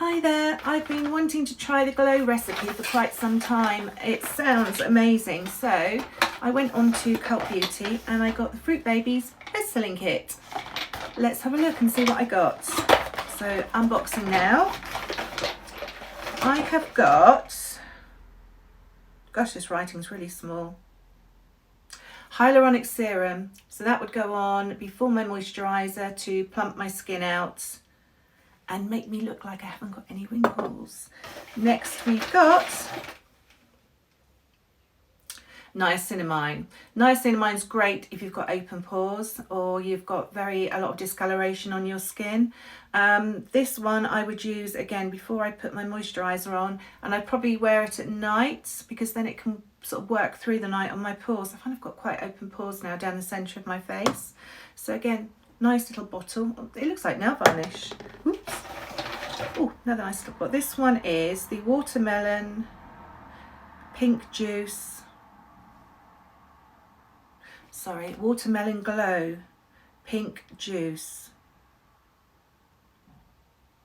Hi there, I've been wanting to try the Glow recipe for quite some time. It sounds amazing. So I went on to Cult Beauty and I got the Fruit Babies best-selling kit. Let's have a look and see what I got. So unboxing now. I have got, gosh, this writing's really small. Hyaluronic serum. So that would go on before my moisturiser to plump my skin out and make me look like I haven't got any wrinkles. Next we've got niacinamide. Niacinamide's great if you've got open pores or you've got a lot of discoloration on your skin. This one I would use again before I put my moisturiser on, and I'd probably wear it at night because then it can sort of work through the night on my pores. I find I've got quite open pores now down the centre of my face. So again, nice little bottle. It looks like nail varnish. Oops. Oh, another nice little bottle. This one is the watermelon pink juice. Sorry, watermelon glow pink juice.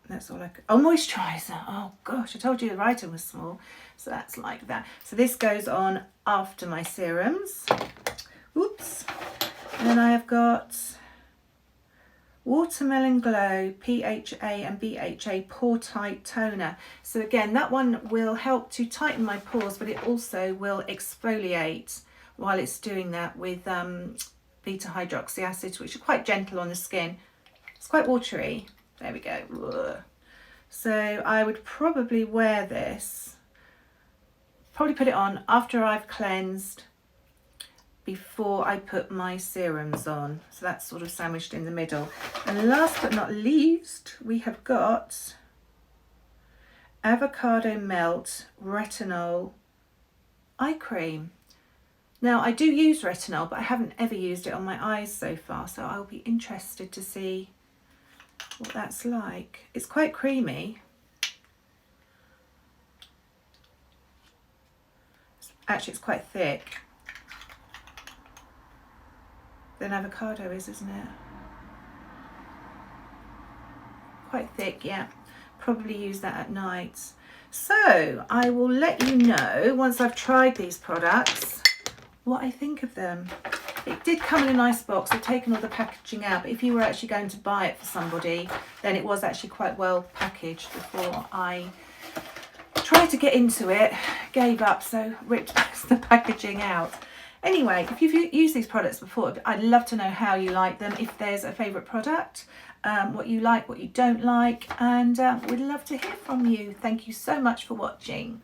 That's all I could. Oh, moisturiser. Oh gosh, I told you the writing was small. So that's like that. So this goes on after my serums. Oops. And then I have got Watermelon Glow PHA and BHA Pore Tight Toner. So again, that one will help to tighten my pores, but it also will exfoliate while it's doing that with beta hydroxy acids, which are quite gentle on the skin. It's quite watery. There we go. Ugh. So I would probably wear this, probably put it on after I've cleansed, before I put my serums on. So that's sort of sandwiched in the middle. And last but not least, we have got Avocado Melt Retinol Eye Cream. Now I do use retinol, but I haven't ever used it on my eyes so far, so I'll be interested to see what that's like. It's quite creamy. Actually, it's quite thick. Than avocado is, isn't it? Quite thick, yeah. Probably use that at night. So I will let you know once I've tried these products what I think of them. It did come in a nice box. I've taken all the packaging out, but if you were actually going to buy it for somebody, then it was actually quite well packaged before I tried to get into it, gave up, so ripped the packaging out. Anyway, if you've used these products before, I'd love to know how you like them, if there's a favourite product, what you like, what you don't like, and we'd love to hear from you. Thank you so much for watching.